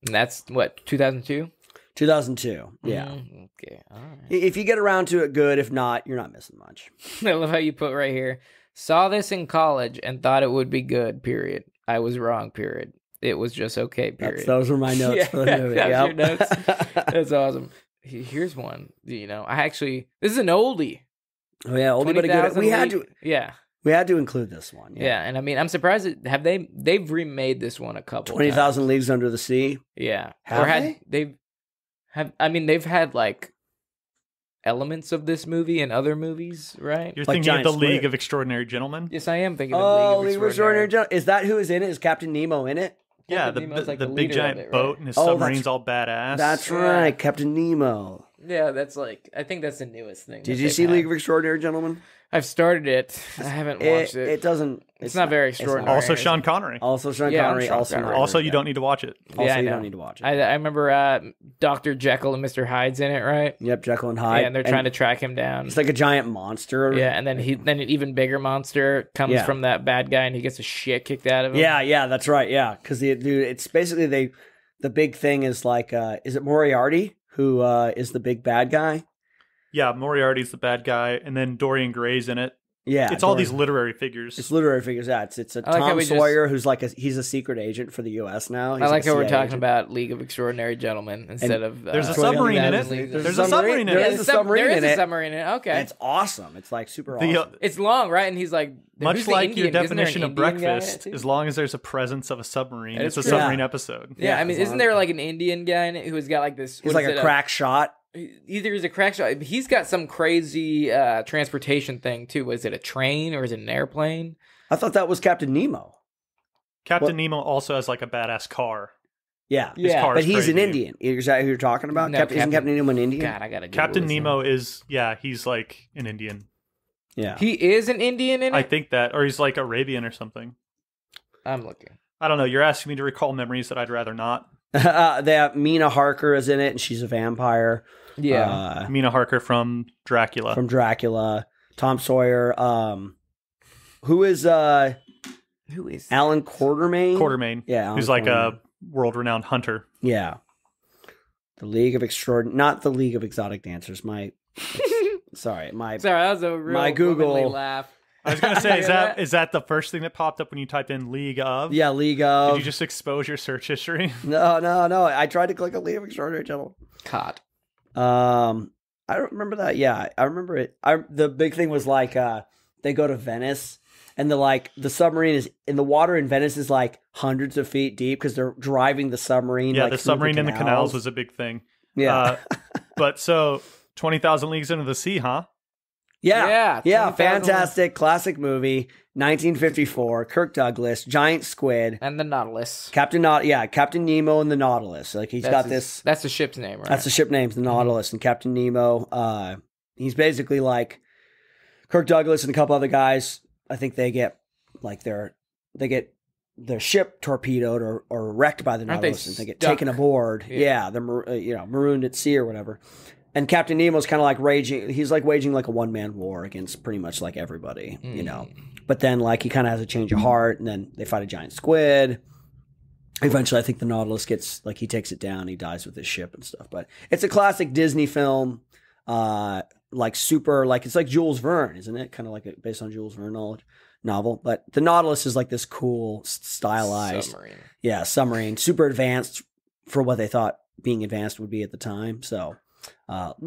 And that's what, 2002? 2002. Yeah. Okay. All right. If you get around to it, good. If not, you're not missing much. I love how you put right here. Saw this in college and thought it would be good, period. I was wrong, period. It was just okay, period. Those were my notes for the movie. That's your notes. That's awesome. Here's one. This is an oldie. Oh yeah, oldie but a good. We had to include this one. Yeah, and I mean, I'm surprised. They've remade this one a couple. 20,000 Leagues Under the Sea. Yeah, They've had like elements of this movie in other movies, right? You're like thinking of the Giant Squid. League of Extraordinary Gentlemen? Yes, I am thinking of League of Extraordinary Gentlemen. Is that who is in it? Is Captain Nemo in it? Yeah, Nemo's the big giant boat and his submarine's all badass. That's right, Captain Nemo. Yeah, that's like, I think that's the newest thing. Did you see League of Extraordinary Gentlemen? I've started it. I haven't watched it. It doesn't. It's not very extraordinary. Also Sean Connery. Connery. Also, you don't need to watch it. You don't need to watch it. I remember Dr. Jekyll and Mr. Hyde's in it, right? Yep, Jekyll and Hyde. Yeah, and they're trying to track him down. It's like a giant monster. Yeah, and then an even bigger monster comes from that bad guy, and he gets the shit kicked out of him. Yeah, that's right. Yeah, because it's basically the big thing is like, is it Moriarty who is the big bad guy? Yeah, Moriarty's the bad guy, and then Dorian Gray's in it. Yeah, it's all these literary figures. It's literary figures. Yeah, it's a Tom Sawyer who's like he's a secret agent for the U.S. now. I like how we're talking about League of Extraordinary Gentlemen instead of. There's a submarine in it. There's a submarine in it. There is a submarine in it. Okay, and it's awesome. It's like super awesome. It's long, right? And he's like, much like your definition of breakfast, as long as there's a presence of a submarine, it's a submarine episode. Yeah, I mean, isn't there like an Indian guy in it who's got like this? He's like a crack shot. Either he's a crack shot. He's got some crazy transportation thing too. Was it a train or is it an airplane? I thought that was Captain Nemo. Nemo also has like a badass car. Yeah, but he's an Indian. Is that who you're talking about? No, isn't Captain Nemo an Indian? God, I gotta. Captain Nemo is he's like an Indian. Yeah, he is an Indian in it. I think that, or he's like Arabian or something. I'm looking. I don't know. You're asking me to recall memories that I'd rather not. They have Mina Harker is in it, and she's a vampire. Yeah, Mina Harker from Dracula. Tom Sawyer. Who is Alan Quartermain? Quartermain. Yeah, Alan who's like a world-renowned hunter. Yeah. The League of not the League of Exotic Dancers. Sorry, that was a real my Google laugh. I was gonna say, is that the first thing that popped up when you typed in League of? Yeah, League of. Did you just expose your search history? No. I tried to click a League of Extraordinary Gentlemen. Caught. I don't remember that. Yeah, I remember it. The big thing was like they go to Venice, and the submarine is in the water in Venice is like hundreds of feet deep because they're driving the submarine. Yeah, like, the submarine in the canals was a big thing. Yeah, but so 20,000 Leagues Under the Sea, huh? Yeah. 20,000 Fantastic classic movie, 1954. Kirk Douglas, giant squid, And the Nautilus. Captain Nemo and the Nautilus. Like he's got this. That's the ship's name, right? That's the ship name's the Nautilus, and Captain Nemo. He's basically like Kirk Douglas and a couple other guys. I think they get their ship torpedoed or wrecked by the Nautilus, and they get taken aboard. Yeah, they're marooned at sea or whatever. And Captain Nemo's kind of like raging. He's like waging like a one-man war against pretty much like everybody, you know. But then like he kind of has a change of heart, and then they fight a giant squid. Eventually, I think the Nautilus gets like he takes it down. He dies with his ship and stuff. But it's a classic Disney film, like super like it's like Jules Verne, isn't it? Kind of like based on Jules Verne novel. But the Nautilus is like this cool stylized submarine, super advanced for what they thought being advanced would be at the time. So.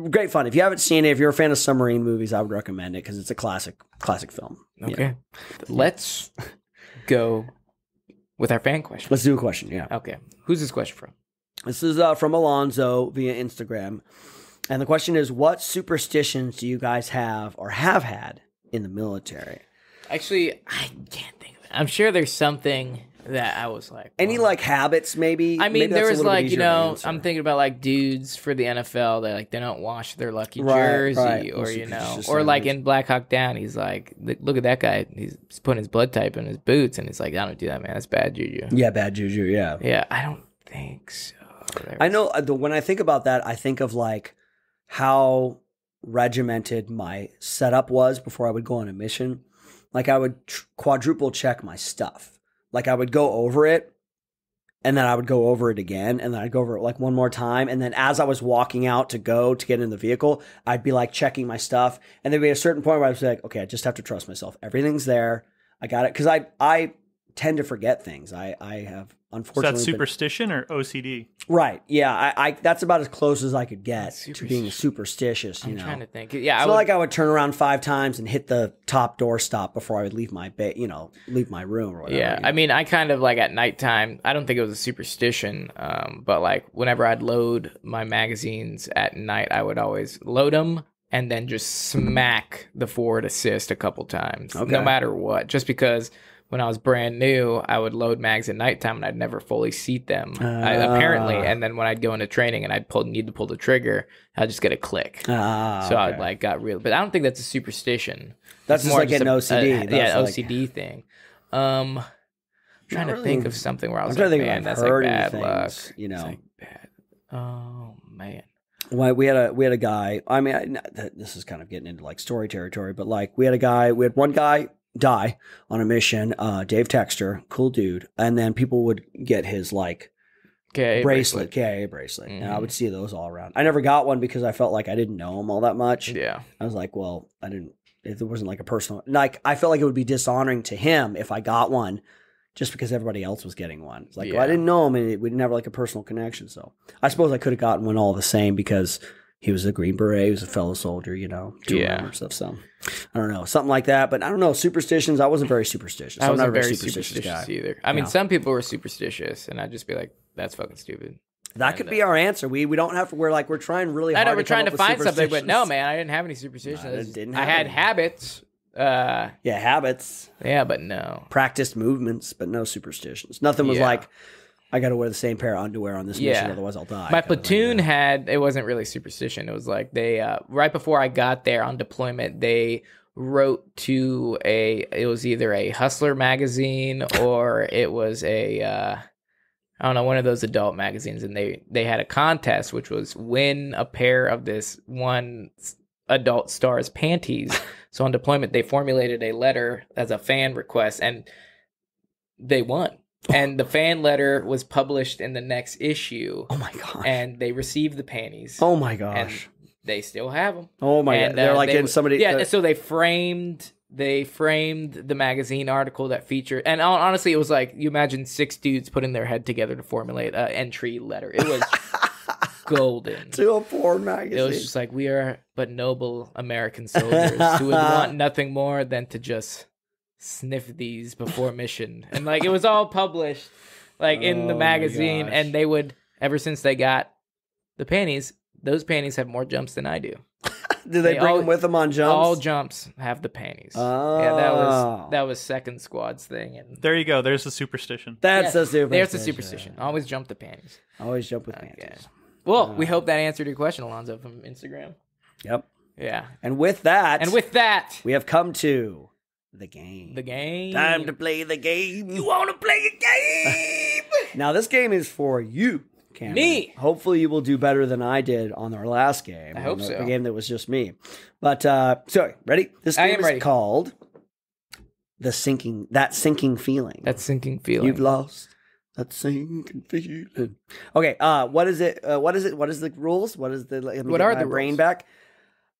Great fun. If you haven't seen it, if you're a fan of submarine movies, I would recommend it because it's a classic film. Okay. Let's go with our fan question. Let's do a question. Yeah. Okay. Who's this question from? This is from Alonzo via Instagram. And the question is, what superstitions do you guys have or have had in the military? Actually, I can't think of it. I'm sure there's something that I was like... Any like habits maybe? I mean, maybe there was like, I'm thinking about like dudes for the NFL that they don't wash their lucky jersey or, or like in Black Hawk Down, he's like, look at that guy. He's putting his blood type in his boots and he's like, I don't do that, man. That's bad juju. Yeah, bad juju, yeah. Yeah, I don't think so. I know when I think about that, I think of like how regimented my setup was before I would go on a mission. Like I would quadruple check my stuff. Like I would go over it and then I would go over it again and then I'd go over it like one more time. And then as I was walking out to get in the vehicle, I'd be like checking my stuff. And there'd be a certain point where I was like, okay, I just have to trust myself. Everything's there. I got it. Cause I tend to forget things. I have unfortunately. Is that superstition or OCD? Right. Yeah. I that's about as close as I could get to being superstitious. I'm trying to think. Yeah. It's not like I would turn around 5 times and hit the top door stop before I would leave my leave my room or whatever. Yeah. I mean, I kind of like at nighttime, I don't think it was a superstition, but like whenever I'd load my magazines at night, I would always load them and then just smack the forward assist a couple times, no matter what, just because when I was brand new, I would load mags at nighttime and I'd never fully seat them, apparently. And then when I'd go into training and I'd need to pull the trigger, I'd just get a click. So I like got real, but I don't think that's a superstition. That's just like an OCD. OCD thing. I'm trying to think of something where I was like, man, that's like bad luck. You know, like bad. Oh man. Well, we had a guy. I mean, this is kind of getting into like story territory, but like we had one guy die on a mission, Dave Texter, cool dude, and then people would get his like KIA bracelet. And I would see those all around. I never got one because I felt like I didn't know him all that much. Yeah, I was like, well, it wasn't like a personal, like I felt like it would be dishonoring to him if I got one just because everybody else was getting one. It's like, well, I didn't know him and we didn't have like a personal connection. So I suppose I could have gotten one all the same because he was a Green Beret. He was a fellow soldier, stuff. So I don't know, something like that. But I don't know, superstitions. I wasn't very superstitious. I wasn't a very superstitious guy either. I mean, some people were superstitious, and I'd just be like, "That's fucking stupid." That could be our answer. We don't have to. We're trying really hard. I know we're trying to find something, but no, man, I didn't have any superstitions. I had habits. Habits. Yeah, but no practiced movements, but no superstitions. Nothing was like, I got to wear the same pair of underwear on this mission, otherwise I'll die. My platoon it wasn't really superstition. It was like they, right before I got there on deployment, they wrote to it was either a Hustler magazine or it was I don't know, one of those adult magazines. And they had a contest, which was win a pair of this one adult star's panties. So on deployment, they formulated a letter as a fan request and they won. And the fan letter was published in the next issue. Oh my gosh. And they received the panties. Oh my gosh. And they still have them. Oh my god. They're like in somebody. Yeah, so they framed the magazine article that featured, and honestly, it was like, you imagine 6 dudes putting their head together to formulate an entry letter. It was golden. To a porn magazine. It was just like, we are but noble American soldiers who would want nothing more than to just sniff these before mission. And like, it was all published like in the magazine, and they would, ever since they got the panties, those panties have more jumps than I do. Do they bring them with them on jumps? All jumps have the panties. Oh. Yeah, that was second squad's thing. And There you go. There's the superstition. That's the superstition. there's the superstition. Always jump the panties. Always jump with panties. Well, we hope that answered your question, Alonzo, from Instagram. Yep. Yeah. And with that, we have come to the game. The game. Time to play the game. You want to play a game? Now, this game is for you, Cameron. Me. Hopefully, you will do better than I did on our last game. I hope so. The game that was just me. But, sorry, ready? This game is ready. called That Sinking Feeling. That sinking feeling. You've lost that sinking feeling. Okay, what is it? What is the rules? What is the? What are the brain rules? back?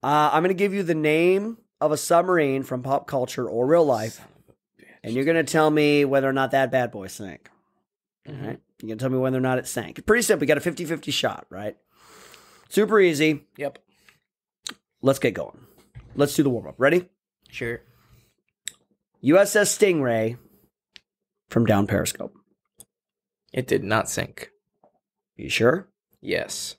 I'm going to give you the name of a submarine from pop culture or real life, and you're going to tell me whether or not that bad boy sank. All right? You're going to tell me whether or not it sank. It's pretty simple. You got a 50-50 shot, right? Super easy. Yep. Let's get going. Let's do the warm-up. Ready? Sure. USS Stingray from down Periscope. It did not sink. You sure? Yes.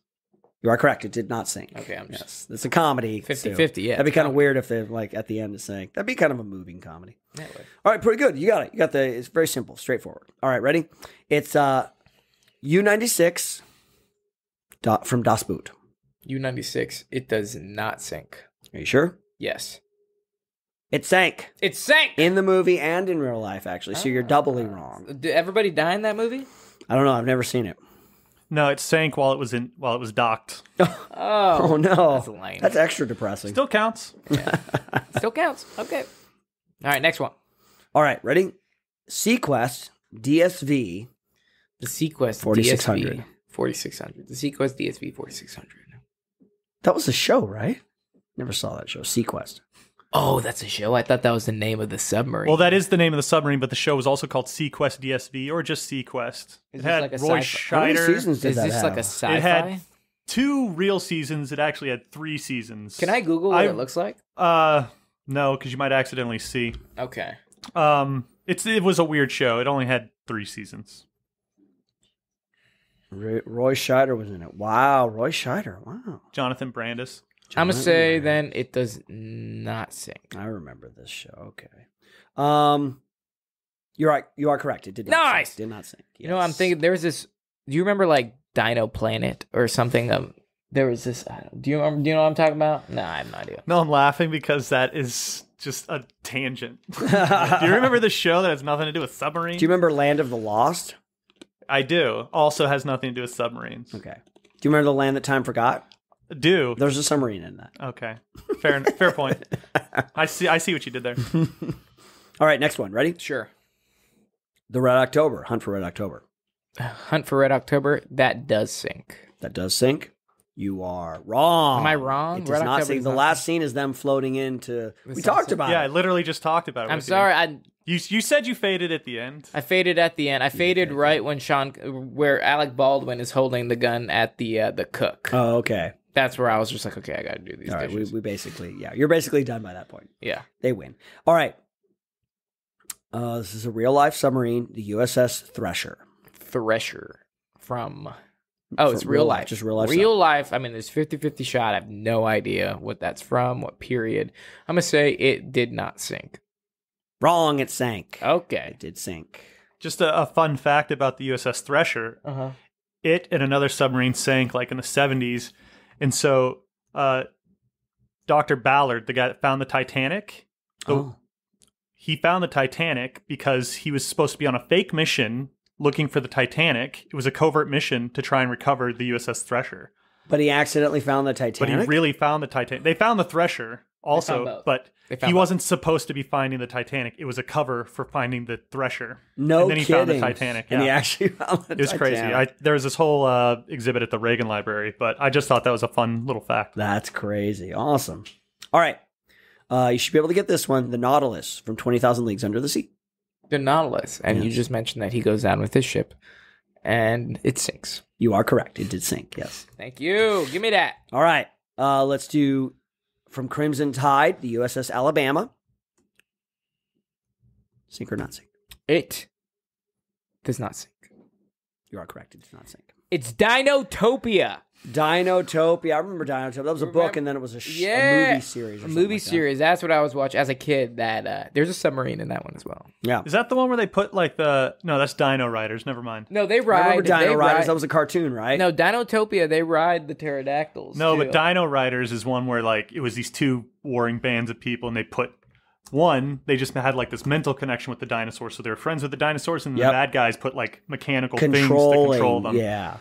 You are correct. It did not sink. Okay, I'm just Yes. It's a comedy. 50-50, yeah, That'd be it's kind of comedy. weird if they like at the end it sank. That'd be kind of a moving comedy. that way. All right, pretty good. You got it. You got it's very simple, straightforward. All right, ready? It's U-96 from Das Boot. U-96. It does not sink. Are you sure? Yes. It sank It sank. in the movie and in real life, actually. So you're doubly wrong. Did everybody die in that movie? I don't know. I've never seen it. No, it sank while it was docked. Oh no, that's lame. That's extra depressing. Still counts. Still counts. Okay. All right, next one. All right, ready? Sequest DSV. The Sequest 4600. DSV 4600. The Sequest DSV 4600. That was a show, right? Never saw that show. Sequest. Oh, that's a show. I thought that was the name of the submarine. Well, that is the name of the submarine, but the show was also called Sequest DSV or just Sequest. Is It this had like a Roy sci-fi- How many Scheider. seasons did Is that this have? like a sci-fi? It had 2 real seasons. It actually had 3 seasons. Can I Google what it looks like? No, because you might accidentally see. Okay. It was a weird show. It only had 3 seasons. Roy Scheider was in it. Wow, Roy Scheider. Wow. Jonathan Brandis. I'm going to say then it does not sink. I remember this show. Okay. You're right. You are correct. It did not Nice! sink. Did not sink. You know, I'm Yes. thinking there was this. Do you remember like Dino Planet or something? There was this. Do you know what I'm talking about? No, I have no idea. No, I'm laughing because that is just a tangent. Do you remember the show that has nothing to do with submarines? Do you remember Land of the Lost? I do. Also has nothing to do with submarines. Okay. Do you remember The Land That Time Forgot? Do. There's a submarine in that. Okay. Fair point. I see what you did there. All right, next one. Ready? Sure. The Red October. Hunt for Red October. Hunt for Red October. That does sink. That does sink. You are wrong. Am I wrong? It does Red not October sink. does The not last scene is them floating into. We sunset. talked about Yeah, I it. literally just talked about it. I'm with sorry. You said you faded at the end. I faded at the end. I faded right when where Alec Baldwin is holding the gun at the cook. Oh, okay. That's where I was just like, okay, I got to do these All right, dishes. we basically, you're basically done by that point. Yeah. They win. All right. This is a real life submarine, the USS Thresher. Thresher from. Oh, it's real life. Just real life. Real life. I mean, there's 50-50 shot. I have no idea what that's from, what period. I'm going to say it did not sink. Wrong. It sank. Okay. It did sink. Just a fun fact about the USS Thresher. Uh-huh. It and another submarine sank like in the 70s. And so Dr. Ballard, the guy that found the Titanic, he found the Titanic because he was supposed to be on a fake mission looking for the Titanic. It was a covert mission to try and recover the USS Thresher. But he accidentally found the Titanic? But he really found the Titanic. They found the Thresher also, but he wasn't supposed to be finding the Titanic. It was a cover for finding the Thresher. No And then he kidding. found the Titanic. And he yeah. actually found the It was Titanic. crazy. There was this whole exhibit at the Reagan Library, but I just thought that was a fun little fact. That's crazy. Awesome. All right. You should be able to get this one, the Nautilus from 20,000 Leagues Under the Sea. The Nautilus. And you just mentioned that he goes down with his ship and it sinks. You are correct. It did sink, yes. Thank you. Give me that. All right. Let's do from Crimson Tide, the USS Alabama. Sink or not sink? It does not sink. You are correct. It does not sink. It's Dinotopia. Dinotopia. I remember Dinotopia. That was a book, and then it was a movie series. Or a movie like series. That's what I was watching as a kid. There's a submarine in that one as well. Yeah. Is that the one where they put like the? No, that's Dino Riders. Never mind. No, they ride. I remember Dino Riders. Ride, that was a cartoon, right? No, Dinotopia. They ride the pterodactyls. No, too. but Dino Riders is one where like it was these two warring bands of people, and they put they just had like this mental connection with the dinosaurs, so they were friends with the dinosaurs, and the bad guys put like mechanical things to control them. Yeah.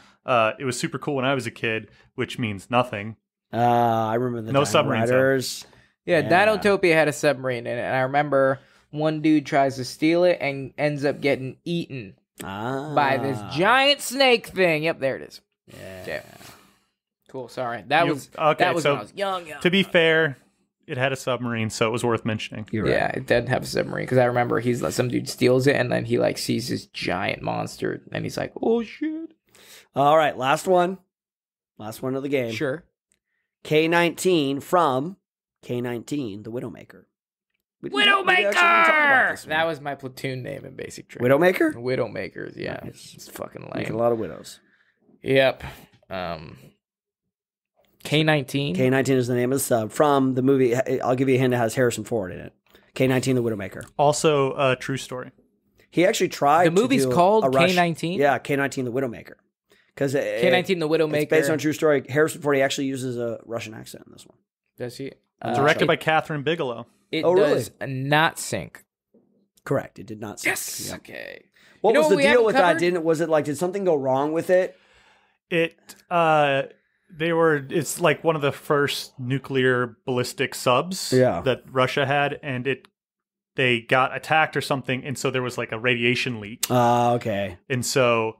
It was super cool when I was a kid, which means nothing. I remember the No Dino submarines, Riders. Yeah, Dinotopia had a submarine in it, and I remember one dude tries to steal it and ends up getting eaten by this giant snake thing. Yep, there it is. Yeah. Cool. Sorry, that was when I was young. To be fair, it had a submarine, so it was worth mentioning. You're right. Yeah, it did have a submarine because I remember he's like some dude steals it, and then he like sees this giant monster, and he's like, "Oh shit!" All right, last one of the game. Sure. K-19 from K-19, the Widowmaker. Widowmaker! That was my platoon name in basic training. Widowmaker? Widowmakers, yeah. Nice. It's fucking lame. Making a lot of widows. Yep. K-19? K-19 is the name of the sub from the movie. I'll give you a hint, it has Harrison Ford in it. K-19, the Widowmaker. Also, a true story. He actually tried The movie's to do called a K-19? Yeah, K-19, the Widowmaker. Because K-19, the Widowmaker. It's based on a true story. Harrison Ford, he actually uses a Russian accent in this one. Does he? Directed by Catherine Bigelow. It really? does not sync. Correct. It did not sink. Yes. Yep. Okay. What was the we deal haven't with covered? that? Did something go wrong with it? It's like one of the first nuclear ballistic subs that Russia had, and they got attacked or something, and so there was like a radiation leak. Okay. And so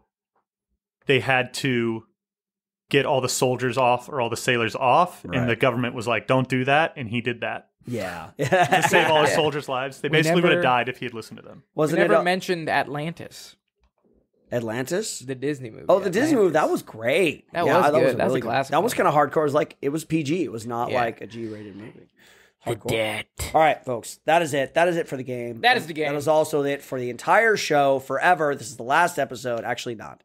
they had to get all the soldiers off or all the sailors off, and the government was like, don't do that, and he did that. Yeah. To save all his soldiers' lives. They basically would have died if he had listened to them. We never mentioned Atlantis. Atlantis? The Disney movie. Oh, the Disney movie. That was great. That was good. That was a good. classic. That was kind of hardcore. It was PG. It was not like a G-rated movie. Hardcore. The Dead. All right, folks. That is it. That is it for the game. That is the game. That is also it for the entire show forever. This is the last episode. Actually, not.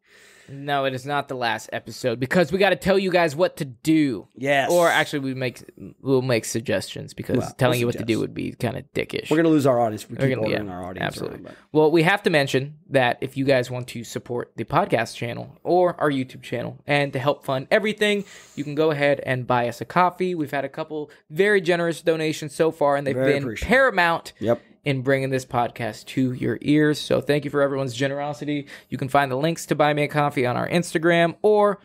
No, it is not the last episode because we got to tell you guys what to do. Yes. Or actually, we'll make suggestions because telling you what to do would be kind of dickish. We're gonna lose our audience. We keep ordering our audience. Absolutely. Well, we have to mention that if you guys want to support the podcast channel or our YouTube channel and to help fund everything, you can go ahead and buy us a coffee. We've had a couple very generous donations so far, and they've been paramount. Yep. In bringing this podcast to your ears. So thank you for everyone's generosity. You can find the links to Buy Me a Coffee on our Instagram or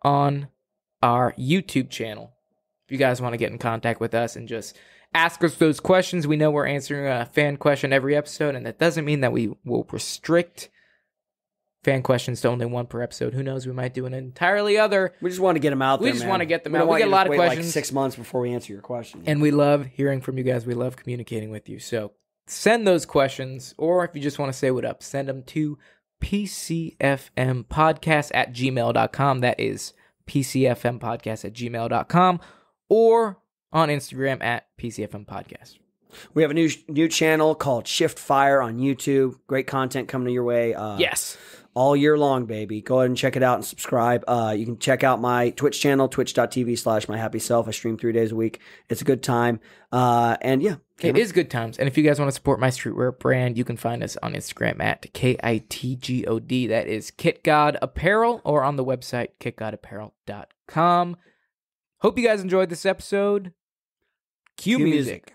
on our YouTube channel. If you guys want to get in contact with us and just ask us those questions, we know we're answering a fan question every episode, and that doesn't mean that we will restrict fan questions to only one per episode. Who knows? We might do an entirely other. We just want to get them out there. We just want to get them out. We get a lot of questions. Like 6 months before we answer your question. And we love hearing from you guys. We love communicating with you. So send those questions, or if you just want to say what up, send them to pcfmpodcast@gmail.com. That is pcfmpodcast@gmail.com, or on Instagram @pcfmpodcast. We have a new channel called Shift Fire on YouTube. Great content coming your way. Yes. All year long, baby. Go ahead and check it out and subscribe. You can check out my Twitch channel, twitch.tv/myhappyself. I stream 3 days a week. It's a good time. And yeah. It is good times. And if you guys want to support my streetwear brand, you can find us on Instagram @KITGOD. That is KitGod Apparel, or on the website kitgodapparel.com. Hope you guys enjoyed this episode. Cue music.